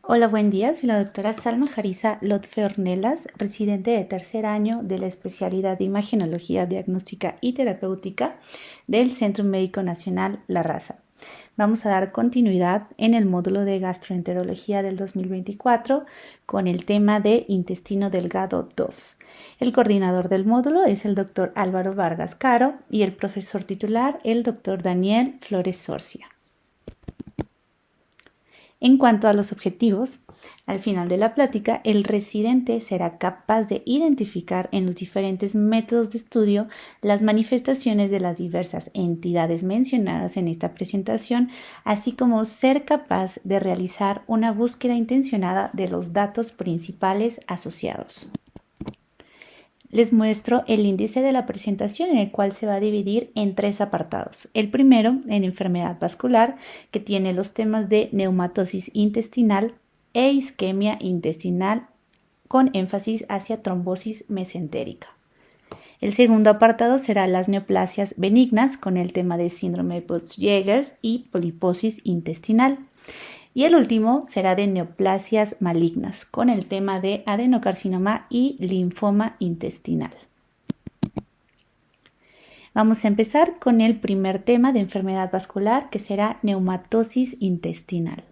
Hola, buen día. Soy la doctora Salma Jarisa Lotfe Ornelas, residente de tercer año de la especialidad de Imagenología Diagnóstica y Terapéutica del Centro Médico Nacional La Raza. Vamos a dar continuidad en el módulo de gastroenterología del 2024 con el tema de intestino delgado 2. El coordinador del módulo es el doctor Álvaro Vargas Caro y el profesor titular el doctor Daniel Flores Sorcia. En cuanto a los objetivos, al final de la plática, el residente será capaz de identificar en los diferentes métodos de estudio las manifestaciones de las diversas entidades mencionadas en esta presentación, así como ser capaz de realizar una búsqueda intencionada de los datos principales asociados. Les muestro el índice de la presentación en el cual se va a dividir en tres apartados. El primero, en enfermedad vascular, que tiene los temas de neumatosis intestinal e isquemia intestinal con énfasis hacia trombosis mesentérica. El segundo apartado será las neoplasias benignas con el tema de síndrome de Peutz-Jeghers y poliposis intestinal. Y el último será de neoplasias malignas, con el tema de adenocarcinoma y linfoma intestinal. Vamos a empezar con el primer tema de enfermedad vascular, que será neumatosis intestinal.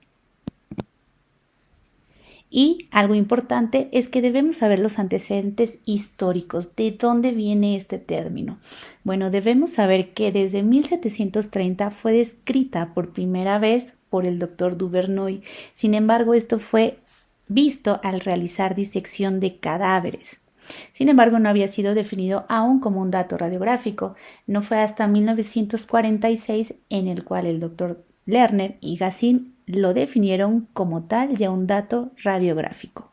Y algo importante es que debemos saber los antecedentes históricos, de dónde viene este término. Bueno, debemos saber que desde 1730 fue descrita por primera vez por el doctor Duvernoy. Sin embargo, esto fue visto al realizar disección de cadáveres. Sin embargo, no había sido definido aún como un dato radiográfico. No fue hasta 1946 en el cual el doctor Lerner y Gassin lo definieron como tal ya un dato radiográfico.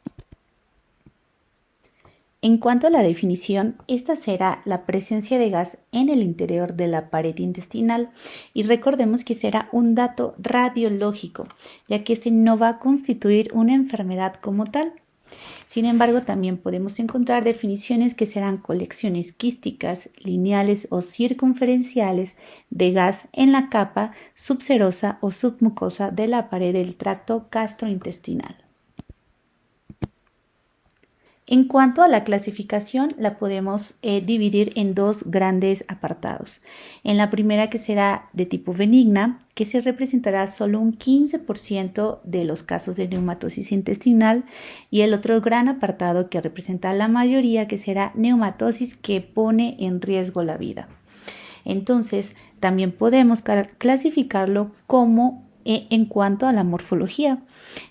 En cuanto a la definición, esta será la presencia de gas en el interior de la pared intestinal y recordemos que será un dato radiológico, ya que este no va a constituir una enfermedad como tal. Sin embargo, también podemos encontrar definiciones que serán colecciones quísticas, lineales o circunferenciales de gas en la capa subserosa o submucosa de la pared del tracto gastrointestinal. En cuanto a la clasificación, la podemos dividir en dos grandes apartados. En la primera, que será de tipo benigna, que se representará solo un 15% de los casos de neumatosis intestinal, y el otro gran apartado que representa la mayoría, que será neumatosis que pone en riesgo la vida. Entonces, también podemos clasificarlo como en cuanto a la morfología.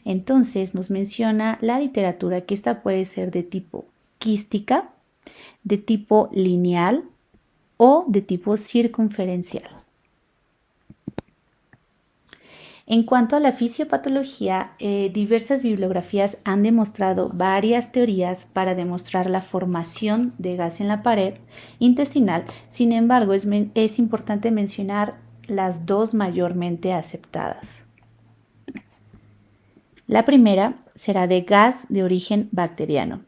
Entonces nos menciona la literatura que esta puede ser de tipo quística, de tipo lineal o de tipo circunferencial. En cuanto a la fisiopatología, diversas bibliografías han demostrado varias teorías para demostrar la formación de gas en la pared intestinal. Sin embargo, es importante mencionar las dos mayormente aceptadas. La primera será de gas de origen bacteriano,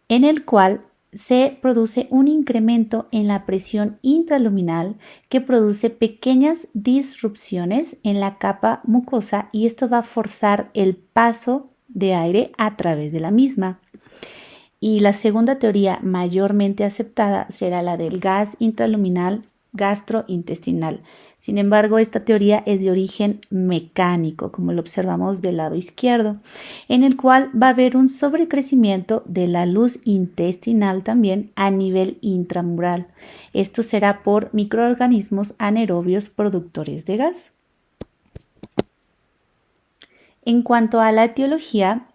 en el cual se produce un incremento en la presión intraluminal que produce pequeñas disrupciones en la capa mucosa y esto va a forzar el paso de aire a través de la misma. Y la segunda teoría mayormente aceptada será la del gas intraluminal gastrointestinal. Sin embargo, esta teoría es de origen mecánico, como lo observamos del lado izquierdo, en el cual va a haber un sobrecrecimiento de la luz intestinal también a nivel intramural. Esto será por microorganismos anaerobios productores de gas. En cuanto a la etiología,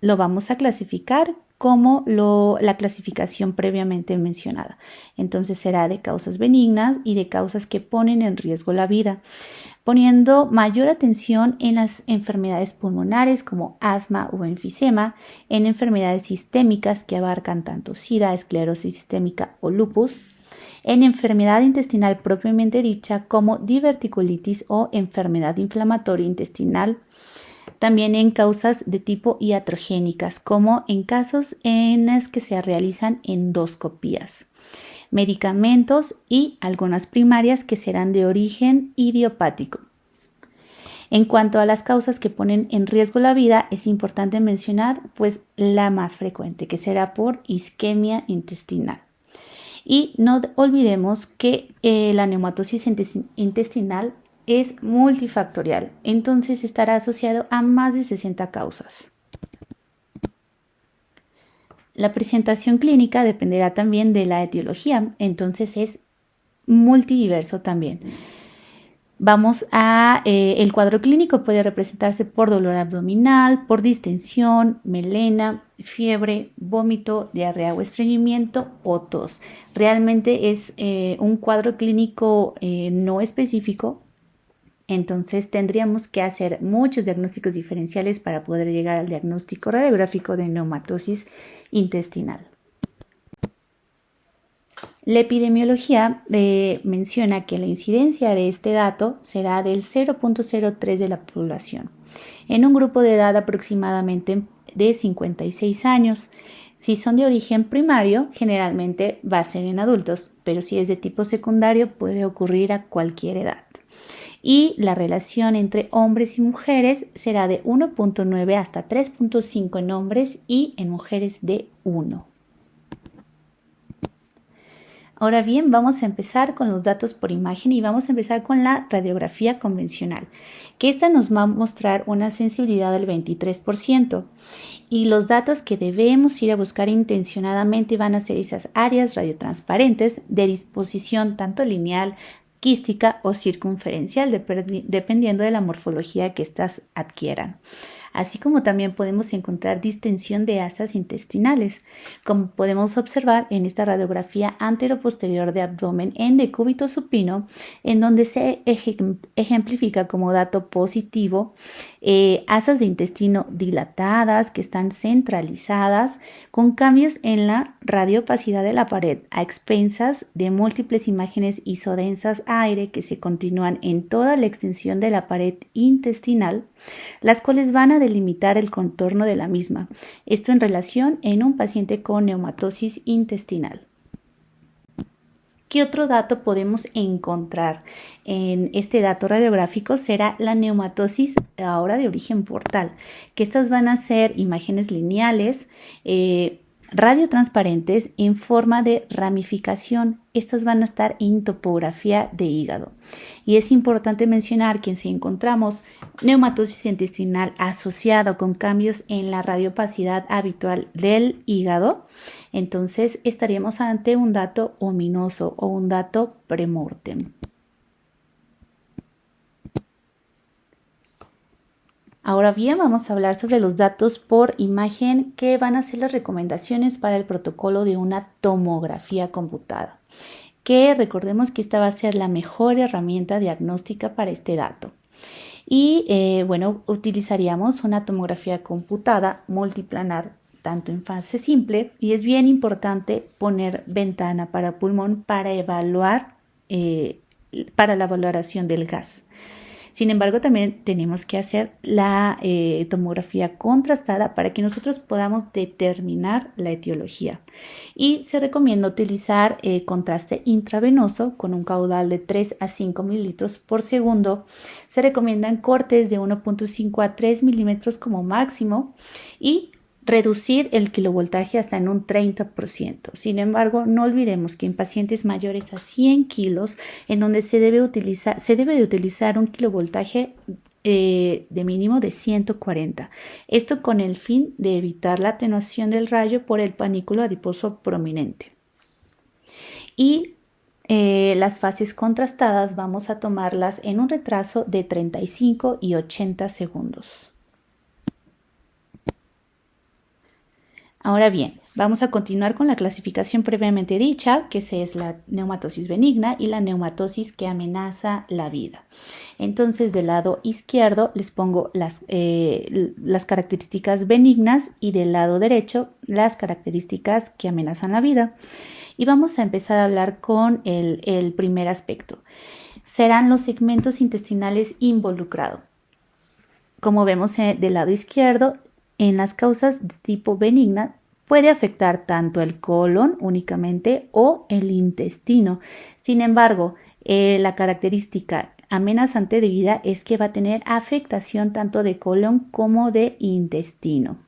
lo vamos a clasificar como la clasificación previamente mencionada. Entonces será de causas benignas y de causas que ponen en riesgo la vida, poniendo mayor atención en las enfermedades pulmonares como asma o enfisema, en enfermedades sistémicas que abarcan tanto SIDA, esclerosis sistémica o lupus, en enfermedad intestinal propiamente dicha como diverticulitis o enfermedad inflamatoria intestinal, también en causas de tipo iatrogénicas, como en casos en los que se realizan endoscopías, medicamentos y algunas primarias que serán de origen idiopático. En cuanto a las causas que ponen en riesgo la vida, es importante mencionar pues la más frecuente, que será por isquemia intestinal. Y no olvidemos que la neumatosis intestinal es multifactorial, entonces estará asociado a más de 60 causas. La presentación clínica dependerá también de la etiología, entonces es multidiverso también. El cuadro clínico puede representarse por dolor abdominal, por distensión, melena, fiebre, vómito, diarrea o estreñimiento o tos. Realmente es un cuadro clínico no específico, entonces tendríamos que hacer muchos diagnósticos diferenciales para poder llegar al diagnóstico radiográfico de neumatosis intestinal. La epidemiología menciona que la incidencia de este dato será del 0.03 de la población, en un grupo de edad aproximadamente de 56 años. Si son de origen primario, generalmente va a ser en adultos, pero si es de tipo secundario puede ocurrir a cualquier edad. Y la relación entre hombres y mujeres será de 1.9 hasta 3.5 en hombres y en mujeres de 1. Ahora bien, vamos a empezar con los datos por imagen y vamos a empezar con la radiografía convencional, que esta nos va a mostrar una sensibilidad del 23%. Y los datos que debemos ir a buscar intencionadamente van a ser esas áreas radiotransparentes de disposición tanto lineal, quística o circunferencial, dependiendo de la morfología que éstas adquieran. Así como también podemos encontrar distensión de asas intestinales, como podemos observar en esta radiografía antero-posterior de abdomen en decúbito supino, en donde se ejemplifica como dato positivo asas de intestino dilatadas que están centralizadas con cambios en la radiopacidad de la pared a expensas de múltiples imágenes isodensas a aire que se continúan en toda la extensión de la pared intestinal, las cuales van a delimitar el contorno de la misma. Esto en relación en un paciente con neumatosis intestinal. ¿Qué otro dato podemos encontrar en este dato radiográfico? Será la neumatosis ahora de origen portal, que estas van a ser imágenes lineales, radiotransparentes en forma de ramificación. Estas van a estar en topografía de hígado. Y es importante mencionar que si encontramos neumatosis intestinal asociado con cambios en la radiopacidad habitual del hígado, entonces estaríamos ante un dato ominoso o un dato premortem. Ahora bien, vamos a hablar sobre los datos por imagen que van a ser las recomendaciones para el protocolo de una tomografía computada, que recordemos que esta va a ser la mejor herramienta diagnóstica para este dato. Y utilizaríamos una tomografía computada multiplanar tanto en fase simple, y es bien importante poner ventana para pulmón para evaluar para la valoración del gas. Sin embargo, también tenemos que hacer la tomografía contrastada para que nosotros podamos determinar la etiología. Y se recomienda utilizar contraste intravenoso con un caudal de 3 a 5 mililitros por segundo. Se recomiendan cortes de 1.5 a 3 milímetros como máximo y reducir el kilovoltaje hasta en un 30%. Sin embargo, no olvidemos que en pacientes mayores a 100 kilos, en donde se debe de utilizar un kilovoltaje de mínimo de 140. Esto con el fin de evitar la atenuación del rayo por el panículo adiposo prominente. Y las fases contrastadas vamos a tomarlas en un retraso de 35 y 80 segundos. Ahora bien, vamos a continuar con la clasificación previamente dicha, que es la neumatosis benigna y la neumatosis que amenaza la vida. Entonces, del lado izquierdo les pongo las características benignas y del lado derecho las características que amenazan la vida. Y vamos a empezar a hablar con el primer aspecto. Serán los segmentos intestinales involucrados. Como vemos del lado izquierdo, en las causas de tipo benigna puede afectar tanto el colon únicamente o el intestino. Sin embargo, la característica amenazante de vida es que va a tener afectación tanto de colon como de intestino.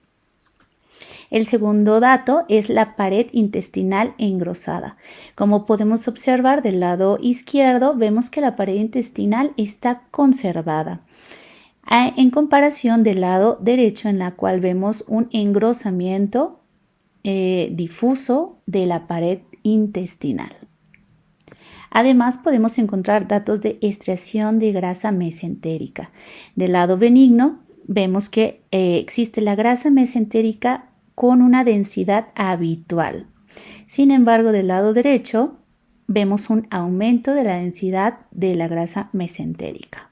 El segundo dato es la pared intestinal engrosada. Como podemos observar del lado izquierdo, vemos que la pared intestinal está conservada, en comparación del lado derecho, en la cual vemos un engrosamiento difuso de la pared intestinal. Además, podemos encontrar datos de estriación de grasa mesentérica. Del lado benigno, vemos que existe la grasa mesentérica con una densidad habitual. Sin embargo, del lado derecho, vemos un aumento de la densidad de la grasa mesentérica.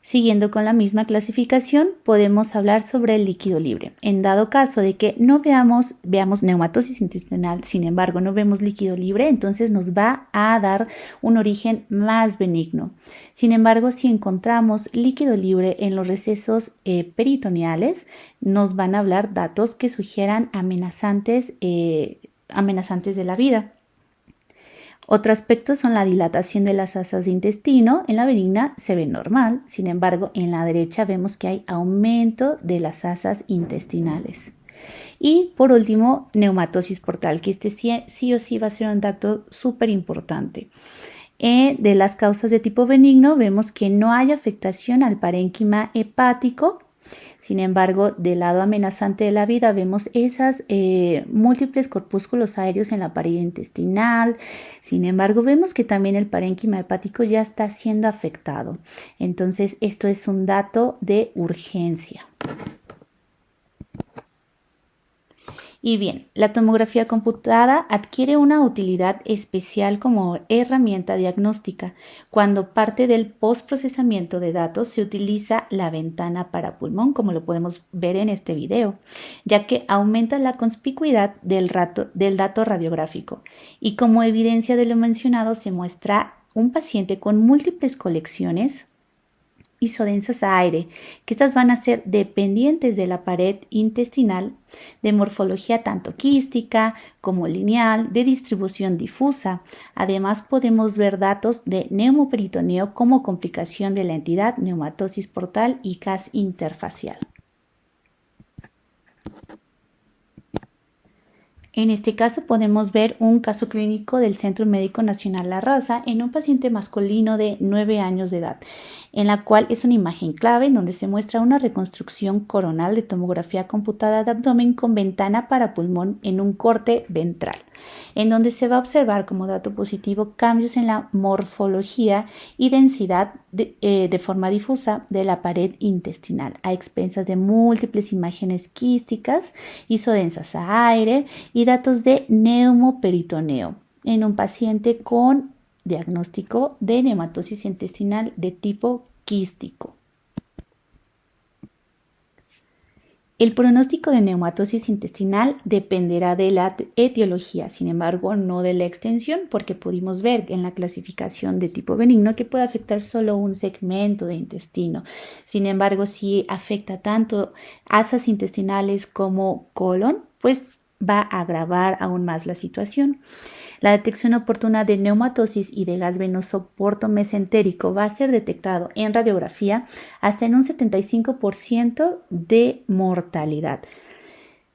Siguiendo con la misma clasificación, podemos hablar sobre el líquido libre. En dado caso de que no veamos neumatosis intestinal, sin embargo, no vemos líquido libre, entonces nos va a dar un origen más benigno. Sin embargo, si encontramos líquido libre en los recesos peritoneales, nos van a hablar datos que sugieran amenazantes de la vida. Otro aspecto son la dilatación de las asas de intestino. En la benigna se ve normal, sin embargo, en la derecha vemos que hay aumento de las asas intestinales. Y por último, neumatosis portal, que sí o sí va a ser un dato súper importante. De las causas de tipo benigno, vemos que no hay afectación al parénquima hepático. Sin embargo, del lado amenazante de la vida vemos esas múltiples corpúsculos aéreos en la pared intestinal. Sin embargo, vemos que también el parénquima hepático ya está siendo afectado. Entonces, esto es un dato de urgencia. Y bien, la tomografía computada adquiere una utilidad especial como herramienta diagnóstica. Cuando parte del postprocesamiento de datos se utiliza la ventana para pulmón, como lo podemos ver en este video, ya que aumenta la conspicuidad del dato radiográfico. Y como evidencia de lo mencionado, se muestra un paciente con múltiples colecciones isodensas a aire, que estas van a ser dependientes de la pared intestinal, de morfología tanto quística como lineal, de distribución difusa. Además, podemos ver datos de neumoperitoneo como complicación de la entidad, neumatosis portal y gas interfacial. En este caso podemos ver un caso clínico del Centro Médico Nacional La Raza en un paciente masculino de 9 años de edad, en la cual es una imagen clave en donde se muestra una reconstrucción coronal de tomografía computada de abdomen con ventana para pulmón en un corte ventral, en donde se va a observar como dato positivo cambios en la morfología y densidad de forma difusa de la pared intestinal, a expensas de múltiples imágenes quísticas, isodensas a aire y datos de neumoperitoneo en un paciente con diagnóstico de neumatosis intestinal de tipo quístico. El pronóstico de neumatosis intestinal dependerá de la etiología, sin embargo, no de la extensión, porque pudimos ver en la clasificación de tipo benigno que puede afectar solo un segmento de intestino. Sin embargo, si afecta tanto asas intestinales como colon, pues va a agravar aún más la situación. La detección oportuna de neumatosis y de gas venoso portomesentérico va a ser detectado en radiografía hasta en un 75% de mortalidad.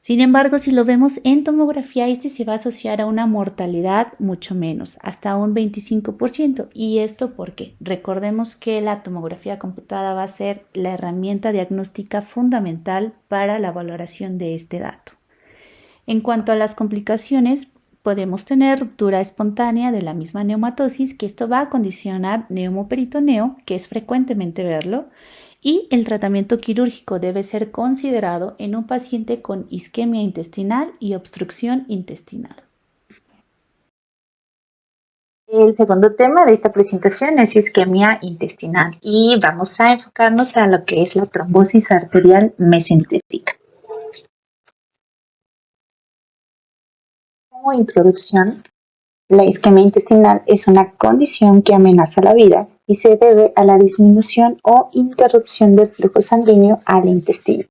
Sin embargo, si lo vemos en tomografía, este se va a asociar a una mortalidad mucho menos, hasta un 25%. ¿Y esto por qué? Recordemos que la tomografía computada va a ser la herramienta diagnóstica fundamental para la valoración de este dato. En cuanto a las complicaciones, podemos tener ruptura espontánea de la misma neumatosis, que esto va a condicionar neumoperitoneo, que es frecuentemente verlo, y el tratamiento quirúrgico debe ser considerado en un paciente con isquemia intestinal y obstrucción intestinal. El segundo tema de esta presentación es isquemia intestinal y vamos a enfocarnos a lo que es la trombosis arterial mesentérica. Como introducción, la isquemia intestinal es una condición que amenaza la vida y se debe a la disminución o interrupción del flujo sanguíneo al intestino.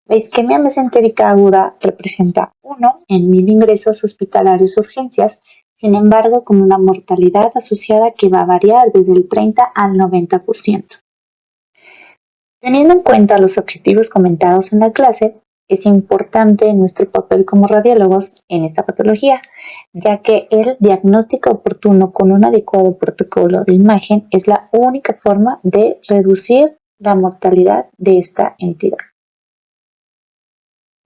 La isquemia mesentérica aguda representa 1 en 1000 ingresos hospitalarios urgencias sin embargo con una mortalidad asociada que va a variar desde el 30 al 90%. Teniendo en cuenta los objetivos comentados en la clase, es importante nuestro papel como radiólogos en esta patología, ya que el diagnóstico oportuno con un adecuado protocolo de imagen es la única forma de reducir la mortalidad de esta entidad.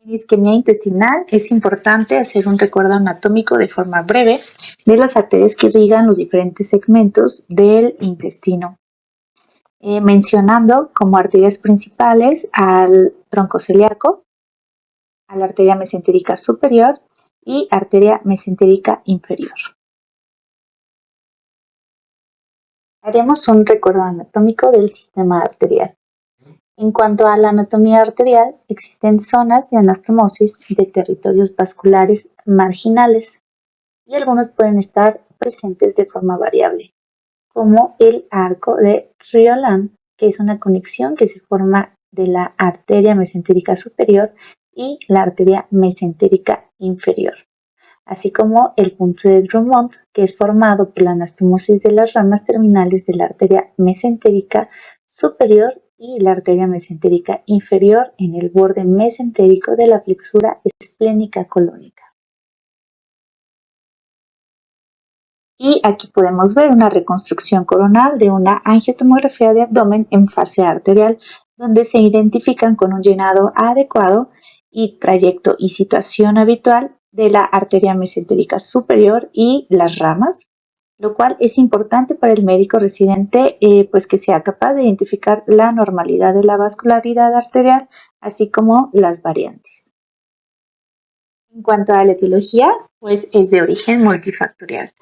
En isquemia intestinal es importante hacer un recuerdo anatómico de forma breve de las arterias que irrigan los diferentes segmentos del intestino, mencionando como arterias principales al tronco celíaco, a la arteria mesentérica superior y arteria mesentérica inferior. Haremos un recuerdo anatómico del sistema arterial. En cuanto a la anatomía arterial, existen zonas de anastomosis de territorios vasculares marginales y algunos pueden estar presentes de forma variable, como el arco de Riolan, que es una conexión que se forma de la arteria mesentérica superior y la arteria mesentérica inferior, así como el punto de Drummond, que es formado por la anastomosis de las ramas terminales de la arteria mesentérica superior y la arteria mesentérica inferior en el borde mesentérico de la flexura esplénica colónica. Y aquí podemos ver una reconstrucción coronal de una angiotomografía de abdomen en fase arterial, donde se identifican con un llenado adecuado y trayecto y situación habitual de la arteria mesentérica superior y las ramas, lo cual es importante para el médico residente, pues que sea capaz de identificar la normalidad de la vascularidad arterial, así como las variantes. En cuanto a la etiología, pues es de origen multifactorial.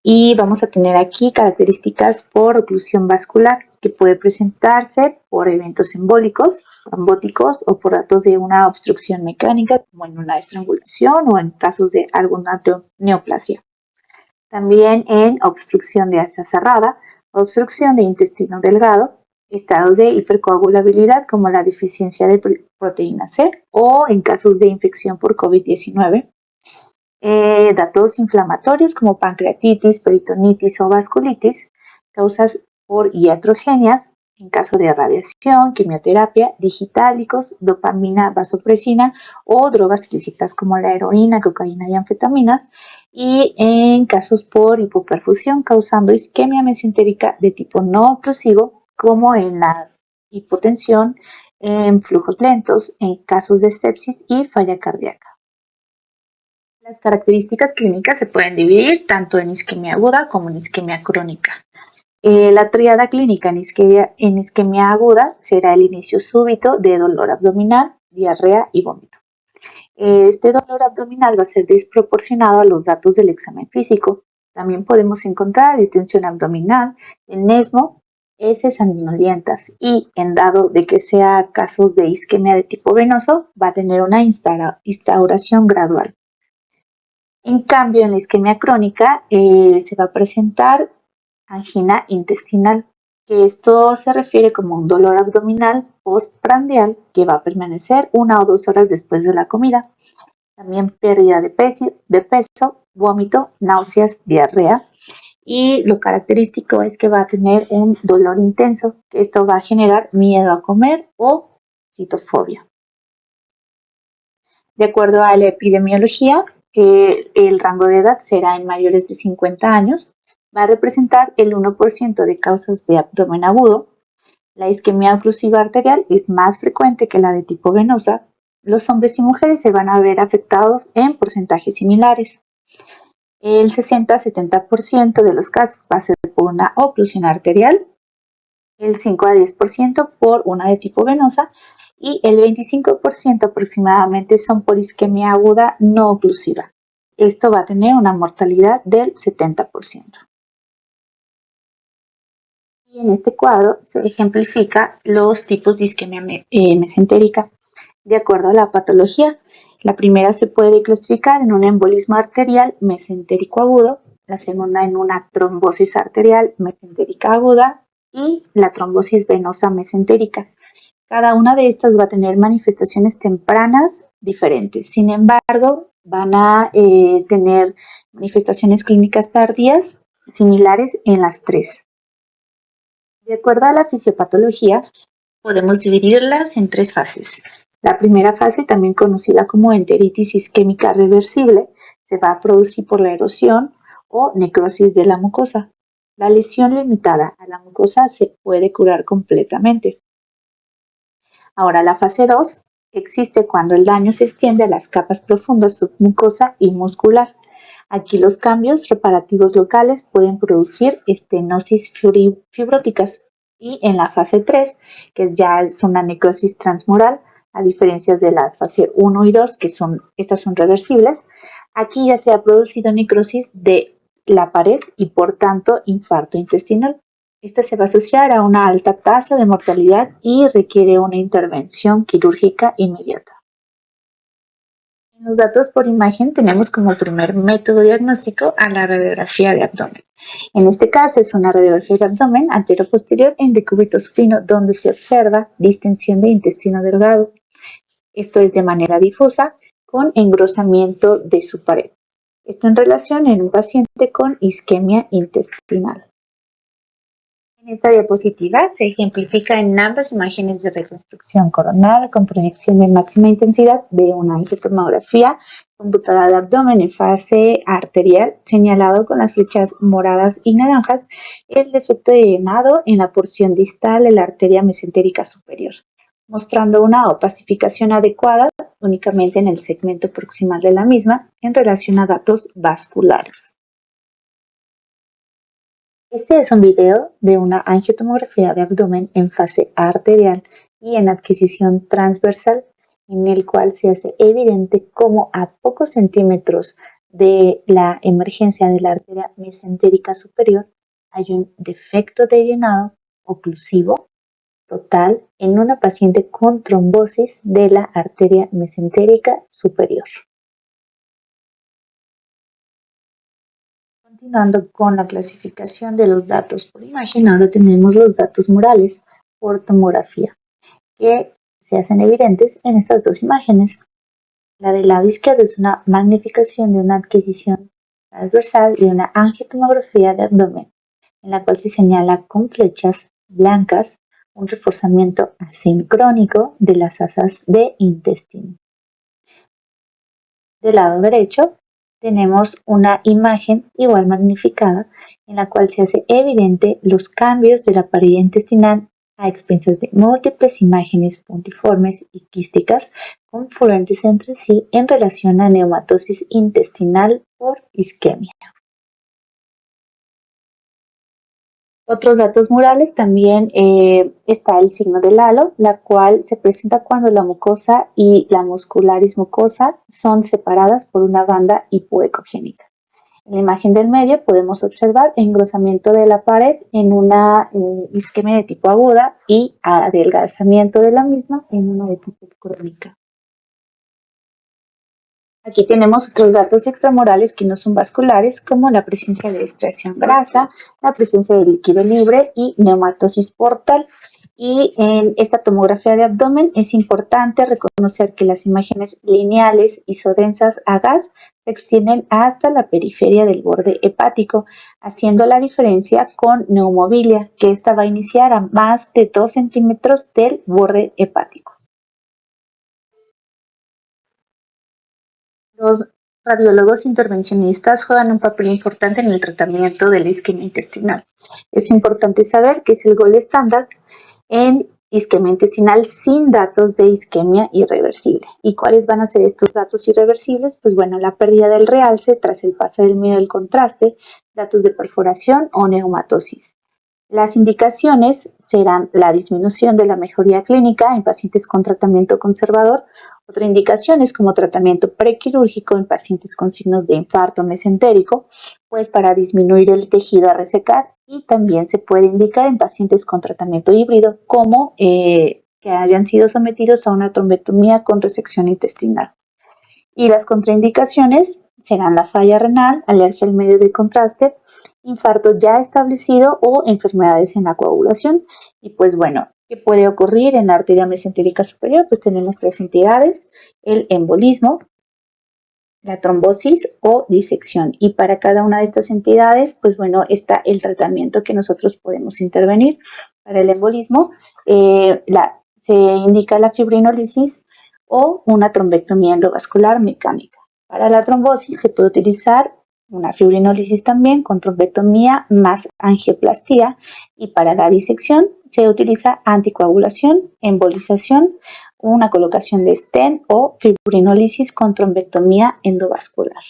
Y vamos a tener aquí características por oclusión vascular, que puede presentarse por eventos embólicos, trombóticos o por datos de una obstrucción mecánica, como en una estrangulación o en casos de alguna neoplasia. También en obstrucción de asa cerrada, obstrucción de intestino delgado, estados de hipercoagulabilidad como la deficiencia de proteína C o en casos de infección por COVID-19. Datos inflamatorios como pancreatitis, peritonitis o vasculitis, causas por iatrogenias en caso de radiación, quimioterapia, digitálicos, dopamina, vasopresina o drogas ilícitas como la heroína, cocaína y anfetaminas, y en casos por hipoperfusión causando isquemia mesentérica de tipo no oclusivo como en la hipotensión, en flujos lentos, en casos de sepsis y falla cardíaca. Las características clínicas se pueden dividir tanto en isquemia aguda como en isquemia crónica. La tríada clínica en isquemia aguda será el inicio súbito de dolor abdominal, diarrea y vómito. Este dolor abdominal va a ser desproporcionado a los datos del examen físico. También podemos encontrar distensión abdominal, enesmo, heces sanguinolientas y, en dado de que sea casos de isquemia de tipo venoso, va a tener una instauración gradual. En cambio, en la isquemia crónica se va a presentar angina intestinal, que esto se refiere como un dolor abdominal postprandial que va a permanecer 1 o 2 horas después de la comida. También pérdida de peso, vómito, náuseas, diarrea. Y lo característico es que va a tener un dolor intenso, que esto va a generar miedo a comer o citofobia. De acuerdo a la epidemiología, el rango de edad será en mayores de 50 años, va a representar el 1% de causas de abdomen agudo. La isquemia oclusiva arterial es más frecuente que la de tipo venosa. Los hombres y mujeres se van a ver afectados en porcentajes similares. El 60-70% de los casos va a ser por una oclusión arterial, el 5 a 10% por una de tipo venosa y el 25% aproximadamente son por isquemia aguda no oclusiva. Esto va a tener una mortalidad del 70%. Y en este cuadro se ejemplifica los tipos de isquemia mesentérica de acuerdo a la patología. La primera se puede clasificar en un embolismo arterial mesentérico agudo, la segunda en una trombosis arterial mesentérica aguda y la trombosis venosa mesentérica. Cada una de estas va a tener manifestaciones tempranas diferentes. Sin embargo, van a tener manifestaciones clínicas tardías similares en las tres. De acuerdo a la fisiopatología, podemos dividirlas en tres fases. La primera fase, también conocida como enteritis isquémica reversible, se va a producir por la erosión o necrosis de la mucosa. La lesión limitada a la mucosa se puede curar completamente. Ahora, la fase 2 existe cuando el daño se extiende a las capas profundas submucosa y muscular. Aquí los cambios reparativos locales pueden producir estenosis fibróticas. Y en la fase 3, que ya es una necrosis transmural, a diferencia de las fases 1 y 2, que estas son reversibles, aquí ya se ha producido necrosis de la pared y por tanto infarto intestinal. Esta se va a asociar a una alta tasa de mortalidad y requiere una intervención quirúrgica inmediata. En los datos por imagen tenemos como primer método diagnóstico a la radiografía de abdomen. En este caso es una radiografía de abdomen antero-posterior en decúbito supino donde se observa distensión de intestino delgado. Esto es de manera difusa con engrosamiento de su pared. Esto en relación en un paciente con isquemia intestinal. En esta diapositiva se ejemplifica en ambas imágenes de reconstrucción coronal con proyección de máxima intensidad de una angiotomografía computada de abdomen en fase arterial, señalado con las flechas moradas y naranjas, el defecto de llenado en la porción distal de la arteria mesentérica superior, mostrando una opacificación adecuada únicamente en el segmento proximal de la misma en relación a datos vasculares. Este es un video de una angiotomografía de abdomen en fase arterial y en adquisición transversal, en el cual se hace evidente cómo a pocos centímetros de la emergencia de la arteria mesentérica superior hay un defecto de llenado oclusivo total en una paciente con trombosis de la arteria mesentérica superior. Continuando con la clasificación de los datos por imagen, ahora tenemos los datos murales por tomografía, que se hacen evidentes en estas dos imágenes. La del lado izquierdo es una magnificación de una adquisición transversal y una angiotomografía de abdomen, en la cual se señala con flechas blancas un reforzamiento asincrónico de las asas de intestino. Del lado derecho tenemos una imagen igual magnificada en la cual se hace evidente los cambios de la pared intestinal a expensas de múltiples imágenes puntiformes y quísticas confluentes entre sí en relación a neumatosis intestinal por isquemia. Otros datos murales también está el signo del halo, la cual se presenta cuando la mucosa y la muscularis mucosa son separadas por una banda hipoecogénica. En la imagen del medio podemos observar engrosamiento de la pared en una isquemia de tipo aguda y adelgazamiento de la misma en una de tipo crónica. Aquí tenemos otros datos extramurales que no son vasculares, como la presencia de extracción grasa, la presencia de líquido libre y neumatosis portal. Y en esta tomografía de abdomen es importante reconocer que las imágenes lineales isodensas a gas se extienden hasta la periferia del borde hepático, haciendo la diferencia con neumobilia, que esta va a iniciar a más de 2 centímetros del borde hepático. Los radiólogos intervencionistas juegan un papel importante en el tratamiento de la isquemia intestinal. Es importante saber que es el gold estándar en isquemia intestinal sin datos de isquemia irreversible. ¿Y cuáles van a ser estos datos irreversibles? Pues bueno, la pérdida del realce tras el paso del medio del contraste, datos de perforación o neumatosis. Las indicaciones serán la disminución de la mejoría clínica en pacientes con tratamiento conservador. Otra indicación es como tratamiento prequirúrgico en pacientes con signos de infarto mesentérico, pues para disminuir el tejido a resecar, y también se puede indicar en pacientes con tratamiento híbrido como que hayan sido sometidos a una trombectomía con resección intestinal. Y las contraindicaciones serán la falla renal, alergia al medio de contraste, infarto ya establecido o enfermedades en la coagulación. Y pues bueno, ¿qué puede ocurrir en la arteria mesentérica superior? Pues tenemos tres entidades: el embolismo, la trombosis o disección. Y para cada una de estas entidades, pues bueno, está el tratamiento que nosotros podemos intervenir. Para el embolismo, se indica la fibrinólisis o una trombectomía endovascular mecánica. Para la trombosis se puede utilizar una fibrinólisis también con trombectomía más angioplastía, y para la disección se utiliza anticoagulación, embolización, una colocación de stent o fibrinólisis con trombectomía endovascular.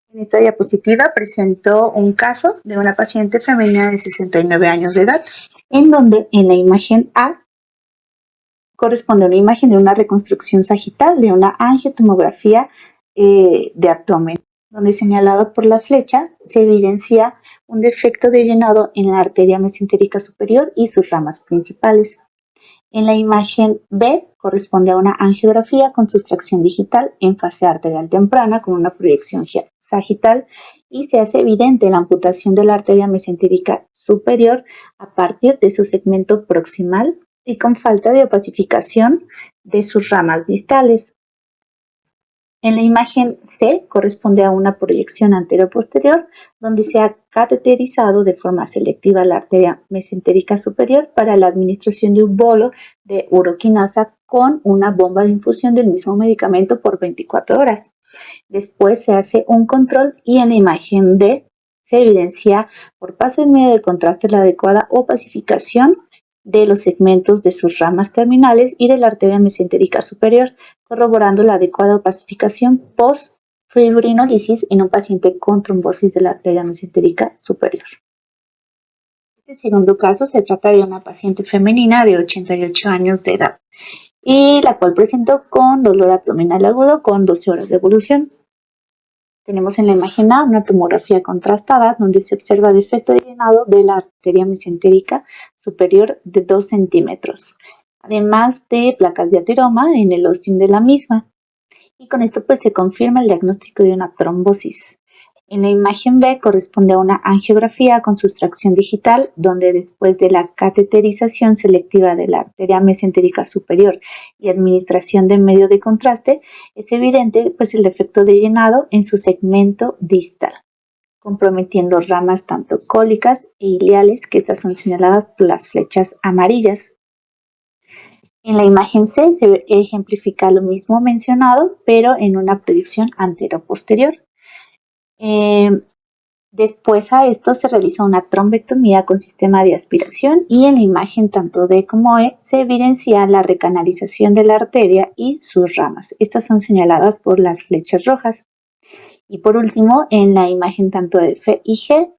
En esta diapositiva presento un caso de una paciente femenina de 69 años de edad, en donde en la imagen A corresponde a una imagen de una reconstrucción sagital de una angiotomografía de abdomen, donde señalado por la flecha se evidencia un defecto de llenado en la arteria mesentérica superior y sus ramas principales. En la imagen B corresponde a una angiografía con sustracción digital en fase arterial temprana con una proyección sagital, y se hace evidente la amputación de la arteria mesentérica superior a partir de su segmento proximal y con falta de opacificación de sus ramas distales. En la imagen C corresponde a una proyección anteroposterior donde se ha cateterizado de forma selectiva la arteria mesentérica superior para la administración de un bolo de uroquinasa con una bomba de infusión del mismo medicamento por 24 horas. Después se hace un control y en la imagen D se evidencia por paso en medio del contraste la adecuada opacificación de los segmentos de sus ramas terminales y de la arteria mesentérica superior, corroborando la adecuada opacificación post-fibrinólisis en un paciente con trombosis de la arteria mesentérica superior. En este segundo caso se trata de una paciente femenina de 88 años de edad, y la cual presentó con dolor abdominal agudo con 12 horas de evolución. Tenemos en la imagen A una tomografía contrastada donde se observa defecto de llenado de la arteria mesentérica superior de 2 centímetros, además de placas de ateroma en el ostium de la misma. Y con esto pues se confirma el diagnóstico de una trombosis. En la imagen B corresponde a una angiografía con sustracción digital donde después de la cateterización selectiva de la arteria mesentérica superior y administración de medio de contraste es evidente pues el defecto de llenado en su segmento distal, comprometiendo ramas tanto cólicas e iliales, que estas son señaladas por las flechas amarillas. En la imagen C se ejemplifica lo mismo mencionado, pero en una proyección antero-posterior. Después a esto se realiza una trombectomía con sistema de aspiración, y en la imagen tanto D como E se evidencia la recanalización de la arteria y sus ramas. Estas son señaladas por las flechas rojas. Y por último, en la imagen tanto de F y G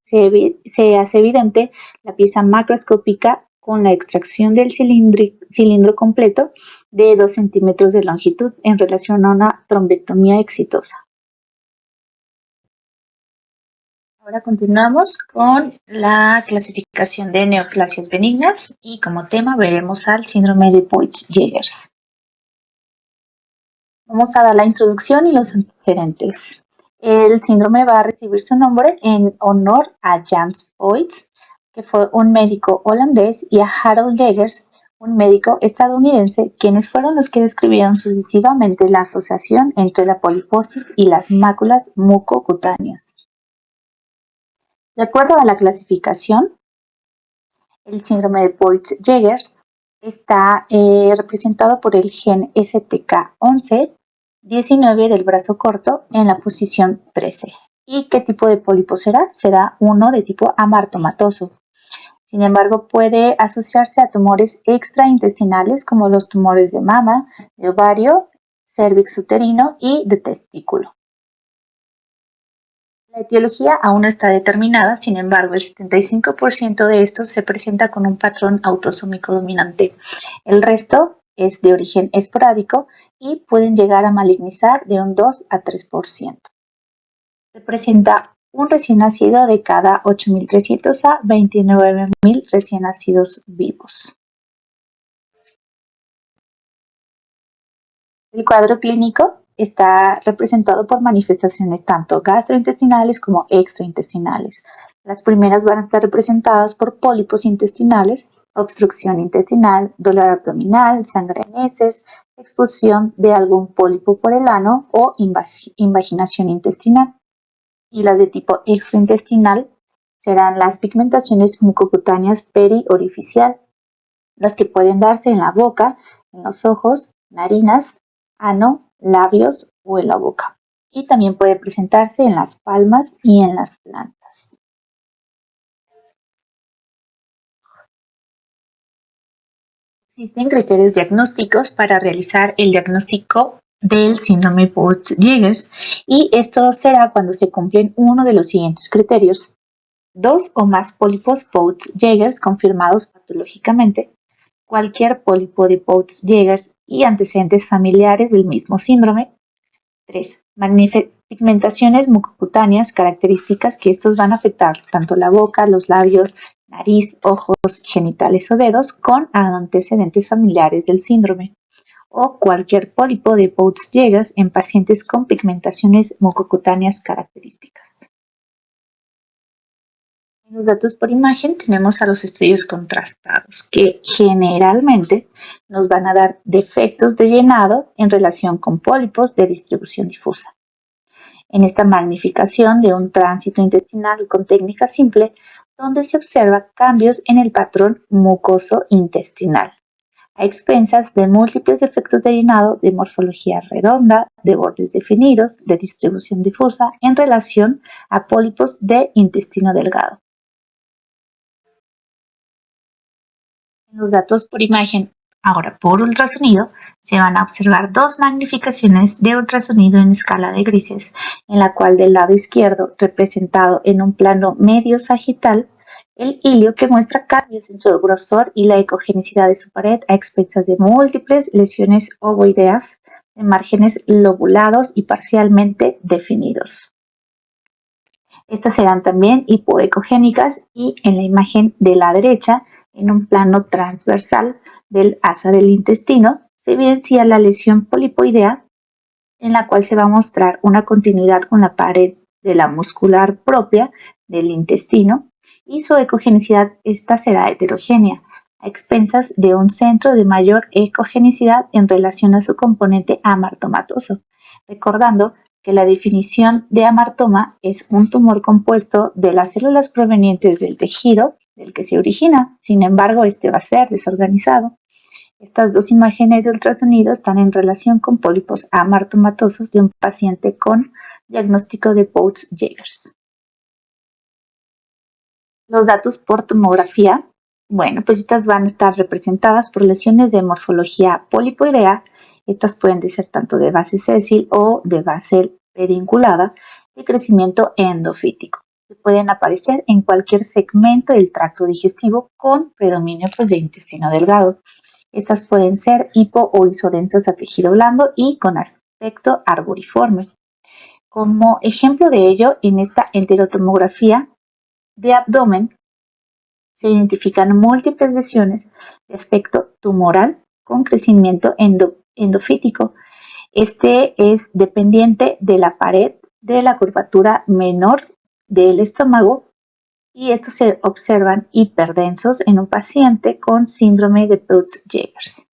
se hace evidente la pieza macroscópica con la extracción del cilindro completo de 2 centímetros de longitud en relación a una trombectomía exitosa. Ahora continuamos con la clasificación de neoplasias benignas y como tema veremos al síndrome de Peutz-Jeghers. Vamos a dar la introducción y los antecedentes. El síndrome va a recibir su nombre en honor a Jans Peutz, que fue un médico holandés, y a Harold Jeghers, un médico estadounidense, quienes fueron los que describieron sucesivamente la asociación entre la poliposis y las máculas mucocutáneas. De acuerdo a la clasificación, el síndrome de Peutz-Jeghers está representado por el gen STK11-19 del brazo corto en la posición 13. ¿Y qué tipo de pólipo será? Será uno de tipo amartomatoso. Sin embargo, puede asociarse a tumores extraintestinales como los tumores de mama, de ovario, cérvix uterino y de testículo. La etiología aún no está determinada, sin embargo, el 75% de estos se presenta con un patrón autosómico dominante. El resto es de origen esporádico y pueden llegar a malignizar de un 2 a 3%. Representa un recién nacido de cada 8.300 a 29.000 recién nacidos vivos. El cuadro clínico está representado por manifestaciones tanto gastrointestinales como extraintestinales. Las primeras van a estar representadas por pólipos intestinales obstrucción intestinal, dolor abdominal, sangre en heces, expulsión de algún pólipo por el ano o invaginación intestinal. Y las de tipo extraintestinal serán las pigmentaciones mucocutáneas periorificial, las que pueden darse en la boca, en los ojos, narinas, ano, labios o en la boca. Y también puede presentarse en las palmas y en las plantas. Existen criterios diagnósticos para realizar el diagnóstico del síndrome Peutz-Jeghers y esto será cuando se cumplen uno de los siguientes criterios: 2 o más pólipos Peutz-Jeghers confirmados patológicamente, cualquier pólipo de Peutz-Jeghers y antecedentes familiares del mismo síndrome. 3. Pigmentaciones mucocutáneas características que estos van a afectar tanto la boca, los labios, nariz, ojos, genitales o dedos con antecedentes familiares del síndrome. O cualquier pólipo de Peutz-Jeghers en pacientes con pigmentaciones mucocutáneas características. En los datos por imagen tenemos a los estudios contrastados, que generalmente nos van a dar defectos de llenado en relación con pólipos de distribución difusa. En esta magnificación de un tránsito intestinal con técnica simple, donde se observa cambios en el patrón mucoso intestinal, a expensas de múltiples defectos de llenado de morfología redonda, de bordes definidos, de distribución difusa en relación a pólipos de intestino delgado. En los datos por imagen, ahora por ultrasonido, se van a observar dos magnificaciones de ultrasonido en escala de grises, en la cual del lado izquierdo, representado en un plano medio sagital, el hilio que muestra cambios en su grosor y la ecogenicidad de su pared a expensas de múltiples lesiones ovoideas de márgenes lobulados y parcialmente definidos. Estas serán también hipoecogénicas y en la imagen de la derecha, en un plano transversal del asa del intestino, se evidencia la lesión polipoidea en la cual se va a mostrar una continuidad con la pared de la muscular propia del intestino y su ecogenicidad esta será heterogénea, a expensas de un centro de mayor ecogenicidad en relación a su componente amartomatoso, recordando que la definición de amartoma es un tumor compuesto de las células provenientes del tejido del que se origina. Sin embargo, este va a ser desorganizado. Estas dos imágenes de ultrasonido están en relación con pólipos amartomatosos de un paciente con diagnóstico de Peutz-Jeghers. Los datos por tomografía, bueno, pues estas van a estar representadas por lesiones de morfología polipoidea. Estas pueden ser tanto de base sésil o de base pedunculada de crecimiento endofítico, que pueden aparecer en cualquier segmento del tracto digestivo con predominio de intestino delgado. Estas pueden ser hipo o isodensas a tejido blando y con aspecto arboriforme. Como ejemplo de ello, en esta enterotomografía de abdomen se identifican múltiples lesiones de aspecto tumoral con crecimiento endofítico. Este es dependiente de la pared de la curvatura menor del estómago y estos se observan hiperdensos en un paciente con síndrome de Peutz-Jeghers.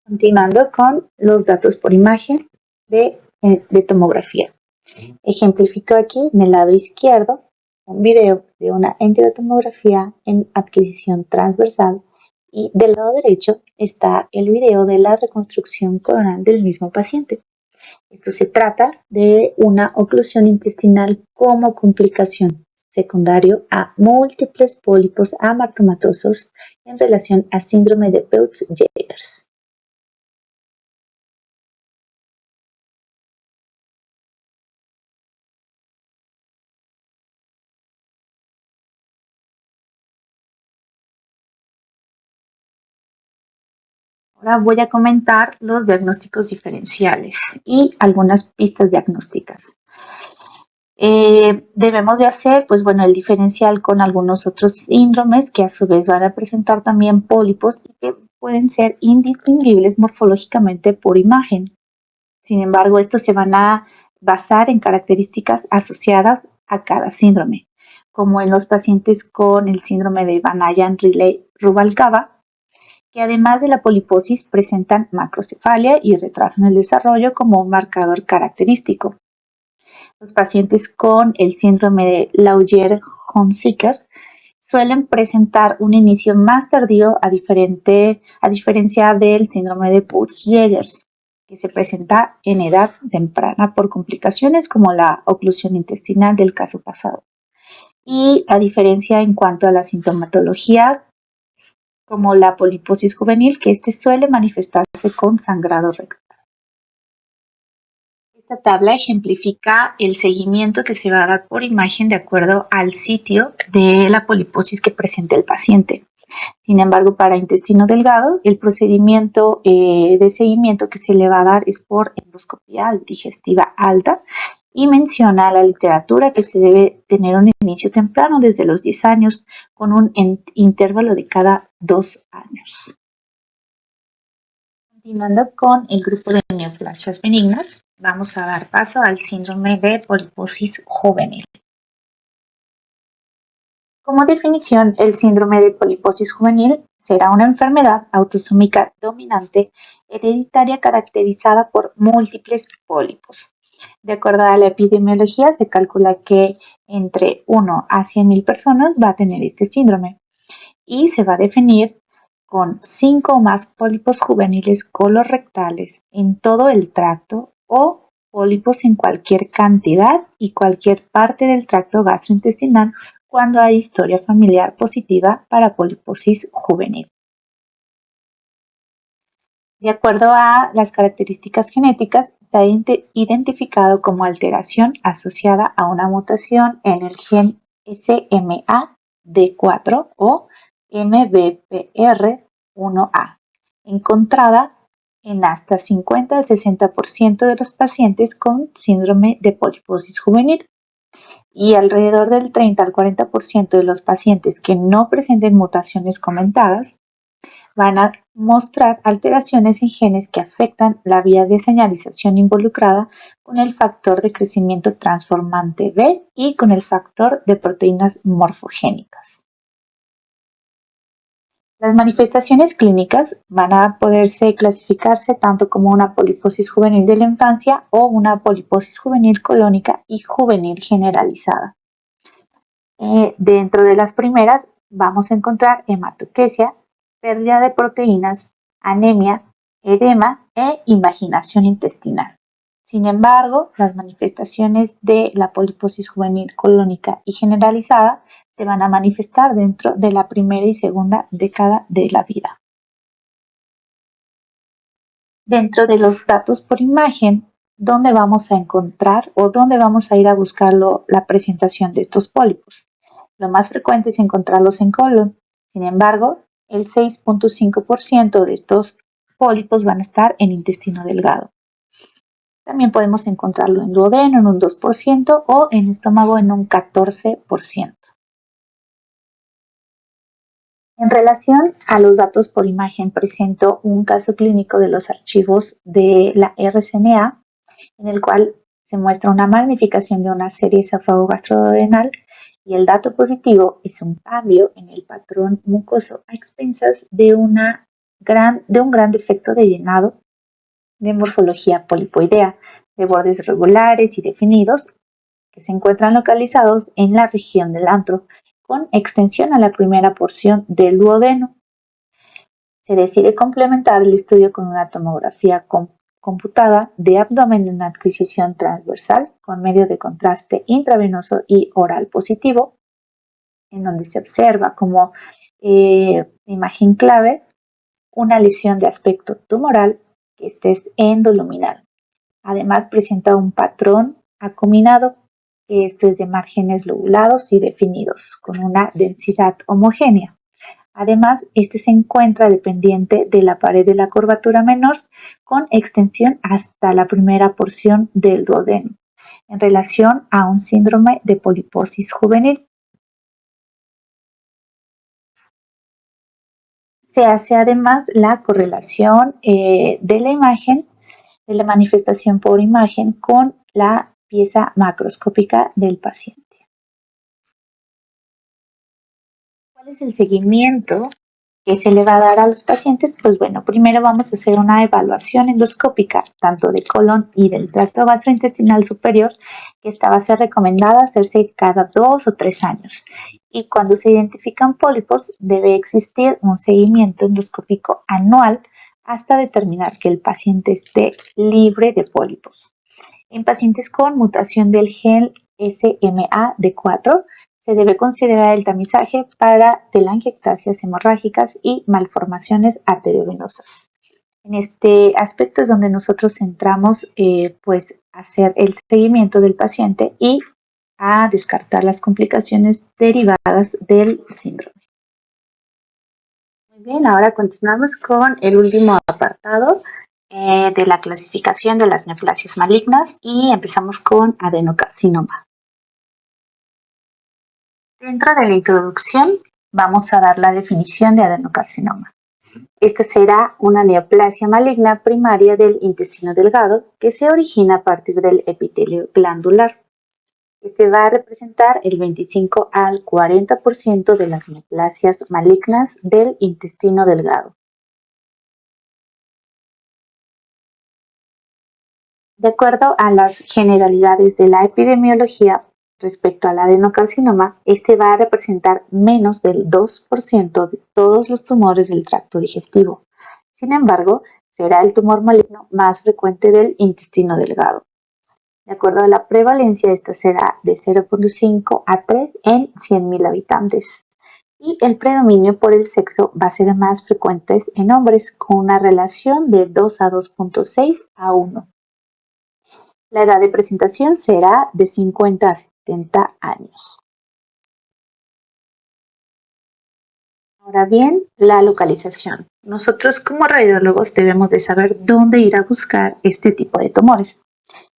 Continuando con los datos por imagen de tomografía. Ejemplifico aquí en el lado izquierdo un video de una enterotomografía en adquisición transversal y del lado derecho está el video de la reconstrucción coronal del mismo paciente. Esto se trata de una oclusión intestinal como complicación secundario a múltiples pólipos amartomatosos en relación a síndrome de Peutz-Jeghers. Ahora voy a comentar los diagnósticos diferenciales y algunas pistas diagnósticas. Debemos de hacer, pues bueno, el diferencial con algunos otros síndromes que a su vez van a presentar también pólipos y que pueden ser indistinguibles morfológicamente por imagen. Sin embargo, estos se van a basar en características asociadas a cada síndrome. como en los pacientes con el síndrome de Vanayan-Riley-Rubalcaba, que además de la poliposis presentan macrocefalia y retrasan el desarrollo como un marcador característico. Los pacientes con el síndrome de Laugier-Hunziker suelen presentar un inicio más tardío a diferencia del síndrome de Peutz-Jeghers, que se presenta en edad temprana por complicaciones como la oclusión intestinal del caso pasado. Y a diferencia en cuanto a la sintomatología, como la poliposis juvenil, que suele manifestarse con sangrado rectal. Esta tabla ejemplifica el seguimiento que se va a dar por imagen de acuerdo al sitio de la poliposis que presenta el paciente. Sin embargo, para intestino delgado, el procedimiento de seguimiento que se le va a dar es por endoscopía digestiva alta y menciona la literatura que se debe tener un inicio temprano desde los 10 años con un intervalo de cada 2 años. Continuando con el grupo de neoplasias benignas, vamos a dar paso al síndrome de poliposis juvenil. Como definición, el síndrome de poliposis juvenil será una enfermedad autosómica dominante hereditaria caracterizada por múltiples pólipos. De acuerdo a la epidemiología, se calcula que entre 1 a 100,000 personas va a tener este síndrome y se va a definir con 5 o más pólipos juveniles colorectales en todo el tracto o pólipos en cualquier cantidad y cualquier parte del tracto gastrointestinal cuando hay historia familiar positiva para poliposis juvenil. De acuerdo a las características genéticas, se ha identificado como alteración asociada a una mutación en el gen SMAD4 o MBPR1A, encontrada en hasta 50 al 60% de los pacientes con síndrome de poliposis juvenil y alrededor del 30 al 40% de los pacientes que no presenten mutaciones comentadas van a mostrar alteraciones en genes que afectan la vía de señalización involucrada con el factor de crecimiento transformante B y con el factor de proteínas morfogénicas. Las manifestaciones clínicas van a poderse clasificarse tanto como una poliposis juvenil de la infancia o una poliposis juvenil colónica y juvenil generalizada. Dentro de las primeras vamos a encontrar hematoquesia, pérdida de proteínas, anemia, edema e invaginación intestinal. Sin embargo, las manifestaciones de la poliposis juvenil colónica y generalizada se van a manifestar dentro de la primera y segunda década de la vida. Dentro de los datos por imagen, ¿dónde vamos a encontrar o dónde vamos a ir a buscar la presentación de estos pólipos? Lo más frecuente es encontrarlos en colon. Sin embargo, el 6.5% de estos pólipos van a estar en intestino delgado. También podemos encontrarlo en duodeno en un 2% o en estómago en un 14%. En relación a los datos por imagen, presento un caso clínico de los archivos de la RCNA, en el cual se muestra una magnificación de una serie esófago-gastroduodenal y el dato positivo es un cambio en el patrón mucoso a expensas de un gran defecto de llenado de morfología polipoidea, de bordes regulares y definidos que se encuentran localizados en la región del antro, con extensión a la primera porción del duodeno. Se decide complementar el estudio con una tomografía computada de abdomen en adquisición transversal con medio de contraste intravenoso y oral positivo, en donde se observa como imagen clave una lesión de aspecto tumoral que es endoluminal. Además presenta un patrón acuminado, que esto es de márgenes lobulados y definidos, con una densidad homogénea. Además, este se encuentra dependiente de la pared de la curvatura menor, con extensión hasta la primera porción del duodeno, en relación a un síndrome de poliposis juvenil. Se hace además la correlación de la imagen, de la manifestación por imagen con la pieza macroscópica del paciente. ¿Cuál es el seguimiento que se le va a dar a los pacientes? Pues bueno, primero vamos a hacer una evaluación endoscópica, tanto de colon y del tracto gastrointestinal superior, que esta va a ser recomendada hacerse cada 2 o 3 años. Y cuando se identifican pólipos, debe existir un seguimiento endoscópico anual hasta determinar que el paciente esté libre de pólipos. En pacientes con mutación del gen SMAD4, se debe considerar el tamizaje para telangiectasias hemorrágicas y malformaciones arteriovenosas. En este aspecto es donde nosotros centramos pues hacer el seguimiento del paciente y a descartar las complicaciones derivadas del síndrome. Muy bien, ahora continuamos con el último apartado de la clasificación de las neoplasias malignas y empezamos con adenocarcinoma. Dentro de la introducción vamos a dar la definición de adenocarcinoma. Esta será una neoplasia maligna primaria del intestino delgado que se origina a partir del epitelio glandular. Este va a representar el 25 al 40% de las neoplasias malignas del intestino delgado. De acuerdo a las generalidades de la epidemiología respecto al adenocarcinoma, este va a representar menos del 2% de todos los tumores del tracto digestivo. Sin embargo, será el tumor maligno más frecuente del intestino delgado. De acuerdo a la prevalencia, esta será de 0.5 a 3 en 100.000 habitantes. Y el predominio por el sexo va a ser más frecuente en hombres, con una relación de 2 a 2.6 a 1. La edad de presentación será de 50 a 70 años. Ahora bien, la localización. Nosotros como radiólogos debemos de saber dónde ir a buscar este tipo de tumores.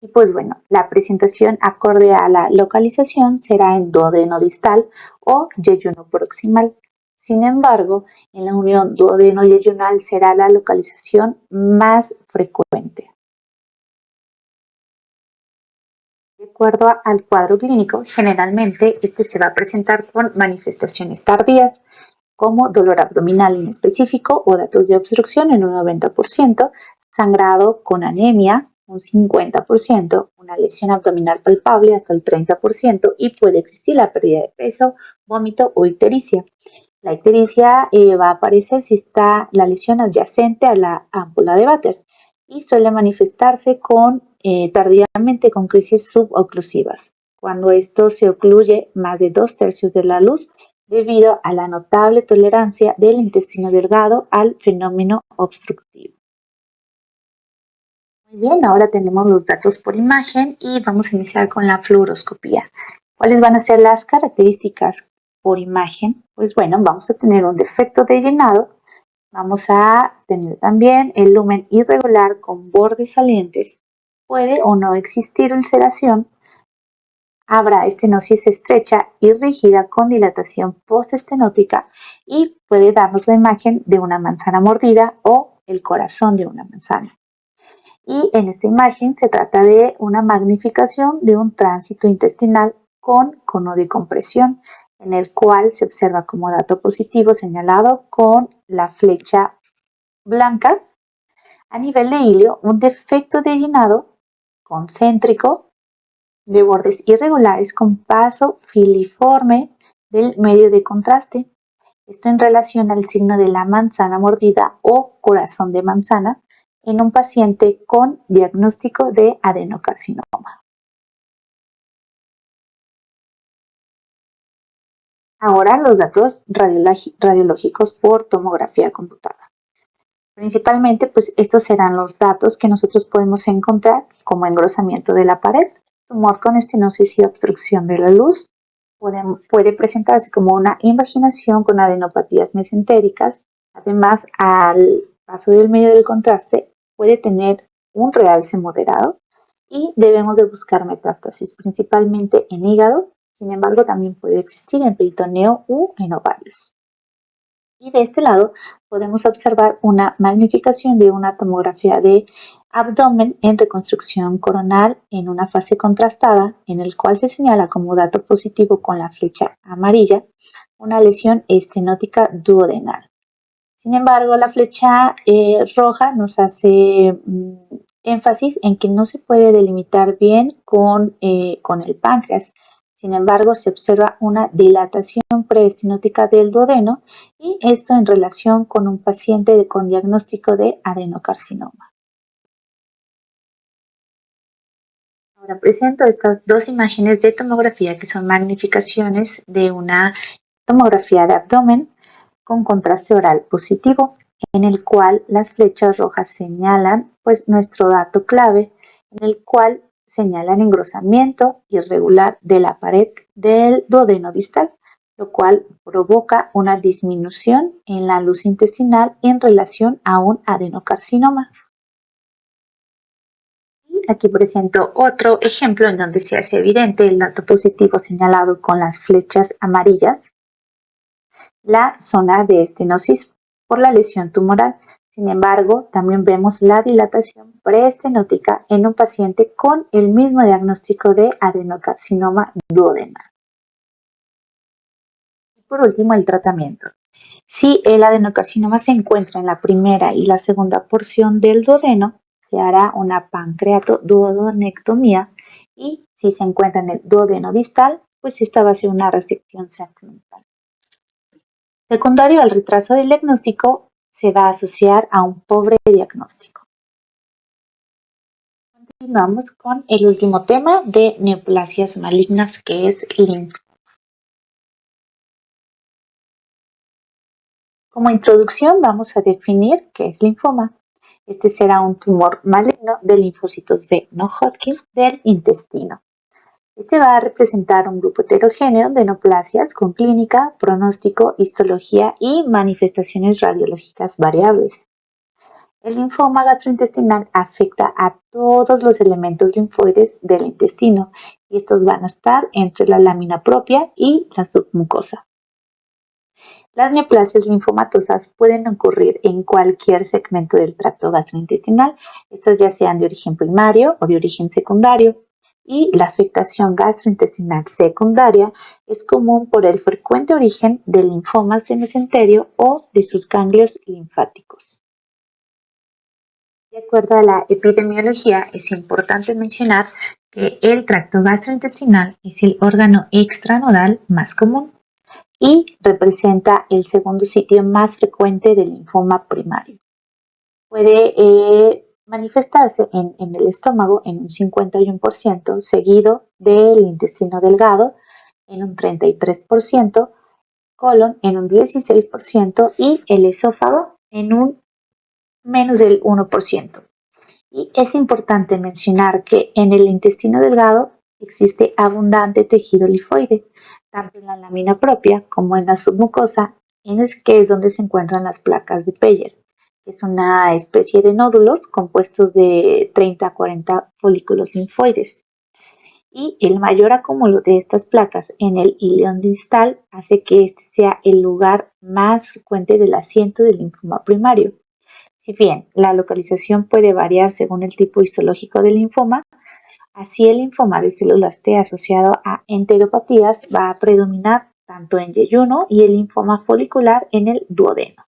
Y pues bueno, la presentación acorde a la localización será en duodeno distal o yeyuno proximal. Sin embargo, en la unión duodeno-yeyunal será la localización más frecuente. De acuerdo al cuadro clínico, generalmente este se va a presentar con manifestaciones tardías, como dolor abdominal inespecífico o datos de obstrucción en un 90%, sangrado con anemia un 50%, una lesión abdominal palpable hasta el 30% y puede existir la pérdida de peso, vómito o ictericia. La ictericia va a aparecer si está la lesión adyacente a la ámpula de Vater y suele manifestarse tardíamente con crisis suboclusivas, cuando esto se ocluye más de 2/3 de la luz debido a la notable tolerancia del intestino delgado al fenómeno obstructivo. Muy bien, ahora tenemos los datos por imagen y vamos a iniciar con la fluoroscopía. ¿Cuáles van a ser las características por imagen? Pues bueno, vamos a tener un defecto de llenado, vamos a tener también el lumen irregular con bordes salientes, puede o no existir ulceración, habrá estenosis estrecha y rígida con dilatación postestenótica y puede darnos la imagen de una manzana mordida o el corazón de una manzana. Y en esta imagen se trata de una magnificación de un tránsito intestinal con cono de compresión, en el cual se observa como dato positivo señalado con la flecha blanca a nivel de ilio un defecto de llenado concéntrico de bordes irregulares con paso filiforme del medio de contraste. Esto en relación al signo de la manzana mordida o corazón de manzana en un paciente con diagnóstico de adenocarcinoma. Ahora los datos radiológicos por tomografía computada. Principalmente, pues estos serán los datos que nosotros podemos encontrar como engrosamiento de la pared, tumor con estenosis y obstrucción de la luz. Puede presentarse como una invaginación con adenopatías mesentéricas. Además, al paso del medio del contraste, puede tener un realce moderado y debemos de buscar metástasis, principalmente en hígado. Sin embargo, también puede existir en peritoneo u en ovarios. Y de este lado podemos observar una magnificación de una tomografía de abdomen en reconstrucción coronal en una fase contrastada, en el cual se señala como dato positivo con la flecha amarilla una lesión estenótica duodenal. Sin embargo, la flecha roja nos hace énfasis en que no se puede delimitar bien con el páncreas. Sin embargo, se observa una dilatación preestenótica del duodeno y esto en relación con un paciente con diagnóstico de adenocarcinoma. Ahora presento estas dos imágenes de tomografía que son magnificaciones de una tomografía de abdomen con contraste oral positivo, en el cual las flechas rojas señalan pues nuestro dato clave, en el cual señalan engrosamiento irregular de la pared del duodeno distal, lo cual provoca una disminución en la luz intestinal en relación a un adenocarcinoma. Aquí presento otro ejemplo en donde se hace evidente el dato positivo señalado con las flechas amarillas, la zona de estenosis por la lesión tumoral. Sin embargo, también vemos la dilatación preestenótica en un paciente con el mismo diagnóstico de adenocarcinoma duodenal. Y por último, el tratamiento. Si el adenocarcinoma se encuentra en la primera y la segunda porción del duodeno, se hará una pancreatoduodenectomía, y si se encuentra en el duodeno distal, pues esta va a ser una resección segmental. Secundario al retraso del diagnóstico, se va a asociar a un pobre diagnóstico. Continuamos con el último tema de neoplasias malignas, que es linfoma. Como introducción vamos a definir qué es linfoma. Este será un tumor maligno de linfocitos B no Hodgkin del intestino. Este va a representar un grupo heterogéneo de neoplasias con clínica, pronóstico, histología y manifestaciones radiológicas variables. El linfoma gastrointestinal afecta a todos los elementos linfoides del intestino y estos van a estar entre la lámina propia y la submucosa. Las neoplasias linfomatosas pueden ocurrir en cualquier segmento del tracto gastrointestinal, estas ya sean de origen primario o de origen secundario, y la afectación gastrointestinal secundaria es común por el frecuente origen de linfomas de mesenterio o de sus ganglios linfáticos. De acuerdo a la epidemiología, es importante mencionar que el tracto gastrointestinal es el órgano extranodal más común y representa el segundo sitio más frecuente del linfoma primario. Puede manifestarse en el estómago en un 51%, seguido del intestino delgado en un 33%, colon en un 16% y el esófago en un menos del 1%. Y es importante mencionar que en el intestino delgado existe abundante tejido linfoide, tanto en la lámina propia como en la submucosa, que es donde se encuentran las placas de Peyer. Es una especie de nódulos compuestos de 30 a 40 folículos linfoides. Y el mayor acúmulo de estas placas en el ileón distal hace que este sea el lugar más frecuente del asiento del linfoma primario. Si bien la localización puede variar según el tipo histológico del linfoma, así el linfoma de células T asociado a enteropatías va a predominar tanto en yeyuno y el linfoma folicular en el duodeno.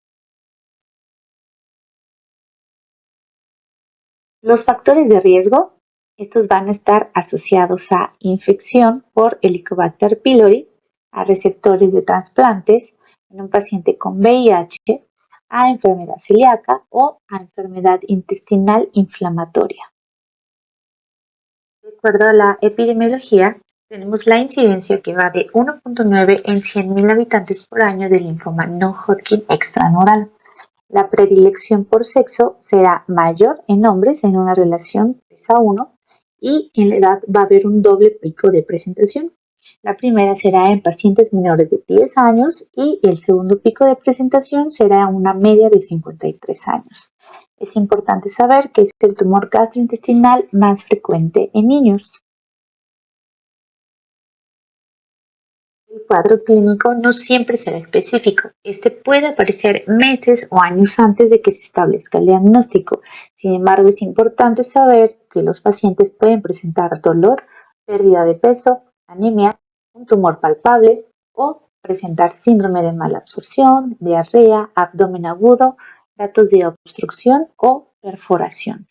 Los factores de riesgo, estos van a estar asociados a infección por Helicobacter pylori, a receptores de trasplantes en un paciente con VIH, a enfermedad celíaca o a enfermedad intestinal inflamatoria. De acuerdo a la epidemiología, tenemos la incidencia que va de 1.9 en 100.000 habitantes por año de linfoma no Hodgkin extramural. La predilección por sexo será mayor en hombres en una relación 3:1 y en la edad va a haber un doble pico de presentación. La primera será en pacientes menores de 10 años y el segundo pico de presentación será una media de 53 años. Es importante saber que es el tumor gastrointestinal más frecuente en niños. El cuadro clínico no siempre será específico. Este puede aparecer meses o años antes de que se establezca el diagnóstico. Sin embargo, es importante saber que los pacientes pueden presentar dolor, pérdida de peso, anemia, un tumor palpable o presentar síndrome de mala absorción, diarrea, abdomen agudo, datos de obstrucción o perforación.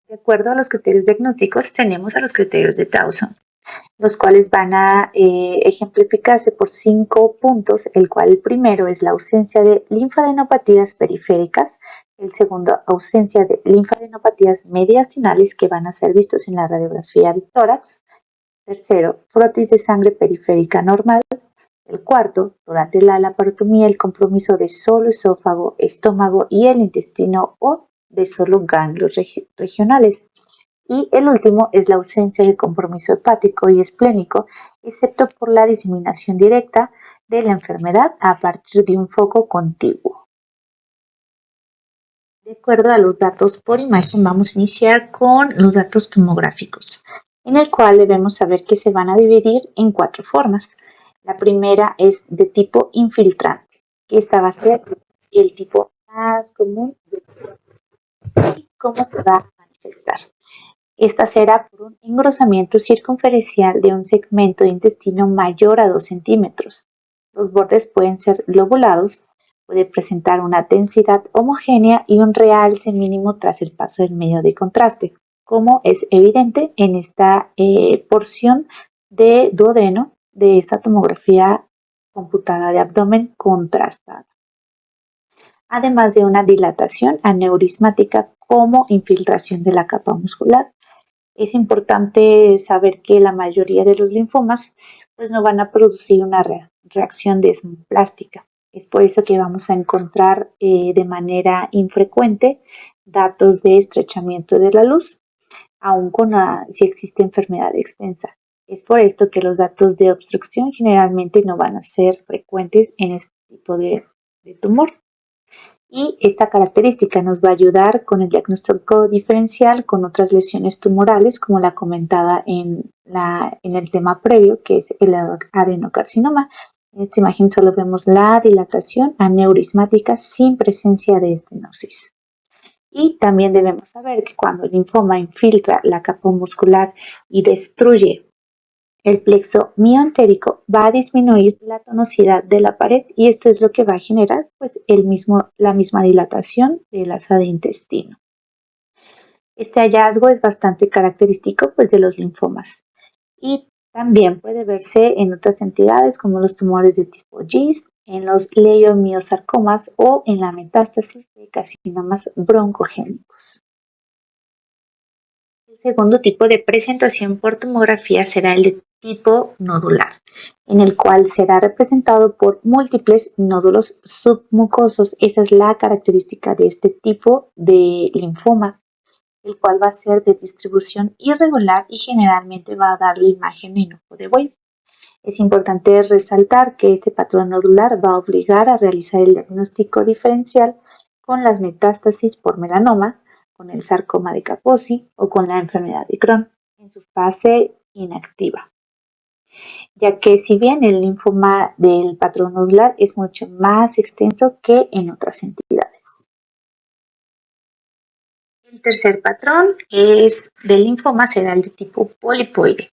De acuerdo a los criterios diagnósticos, tenemos a los criterios de Dawson, los cuales van a ejemplificarse por 5 puntos, el cual el primero es la ausencia de linfadenopatías periféricas, el segundo, ausencia de linfadenopatías mediastinales que van a ser vistos en la radiografía de tórax, tercero, frotis de sangre periférica normal, el cuarto, durante la laparotomía, el compromiso de solo esófago, estómago y el intestino o de solo ganglios regionales. Y el último es la ausencia de compromiso hepático y esplénico, excepto por la diseminación directa de la enfermedad a partir de un foco contiguo. De acuerdo a los datos por imagen, vamos a iniciar con los datos tomográficos, en el cual debemos saber que se van a dividir en 4 formas. La primera es de tipo infiltrante, que esta va a ser el tipo más común y cómo se va a manifestar. Esta será por un engrosamiento circunferencial de un segmento de intestino mayor a 2 centímetros. Los bordes pueden ser lobulados, puede presentar una densidad homogénea y un realce mínimo tras el paso del medio de contraste, como es evidente en esta porción de duodeno de esta tomografía computada de abdomen contrastada. Además de una dilatación aneurismática como infiltración de la capa muscular. Es importante saber que la mayoría de los linfomas pues no van a producir una reacción desmoplástica. Es por eso que vamos a encontrar de manera infrecuente datos de estrechamiento de la luz, aun si existe enfermedad extensa. Es por esto que los datos de obstrucción generalmente no van a ser frecuentes en este tipo de tumor. Y esta característica nos va a ayudar con el diagnóstico diferencial con otras lesiones tumorales, como la comentada en el tema previo, que es el adenocarcinoma. En esta imagen solo vemos la dilatación aneurismática sin presencia de estenosis. Y también debemos saber que cuando el linfoma infiltra la capa muscular y destruye el plexo mioentérico, va a disminuir la tonosidad de la pared y esto es lo que va a generar pues, la misma dilatación de la asa de intestino. Este hallazgo es bastante característico pues, de los linfomas y también puede verse en otras entidades como los tumores de tipo GIST, en los leiomiosarcomas o en la metástasis de carcinomas broncogénicos. El segundo tipo de presentación por tomografía será el de tipo nodular, en el cual será representado por múltiples nódulos submucosos. Esta es la característica de este tipo de linfoma, el cual va a ser de distribución irregular y generalmente va a dar la imagen en ojo de buey. Es importante resaltar que este patrón nodular va a obligar a realizar el diagnóstico diferencial con las metástasis por melanoma, con el sarcoma de Kaposi o con la enfermedad de Crohn en su fase inactiva, ya que si bien el linfoma del patrón nodular es mucho más extenso que en otras entidades. El tercer patrón del linfoma será el de tipo polipoide.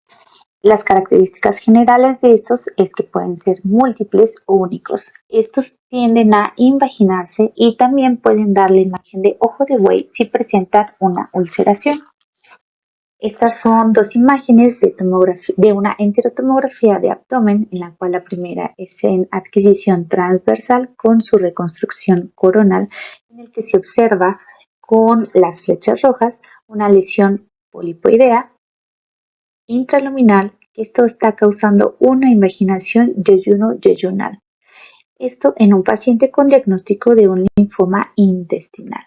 Las características generales de estos es que pueden ser múltiples o únicos. Estos tienden a invaginarse y también pueden dar la imagen de ojo de buey si presentan una ulceración. Estas son 2 imágenes de una enterotomografía de abdomen, en la cual la primera es en adquisición transversal con su reconstrucción coronal, en el que se observa con las flechas rojas una lesión polipoidea intraluminal, que esto está causando una invaginación yeyuno-yeyunal. Esto en un paciente con diagnóstico de un linfoma intestinal.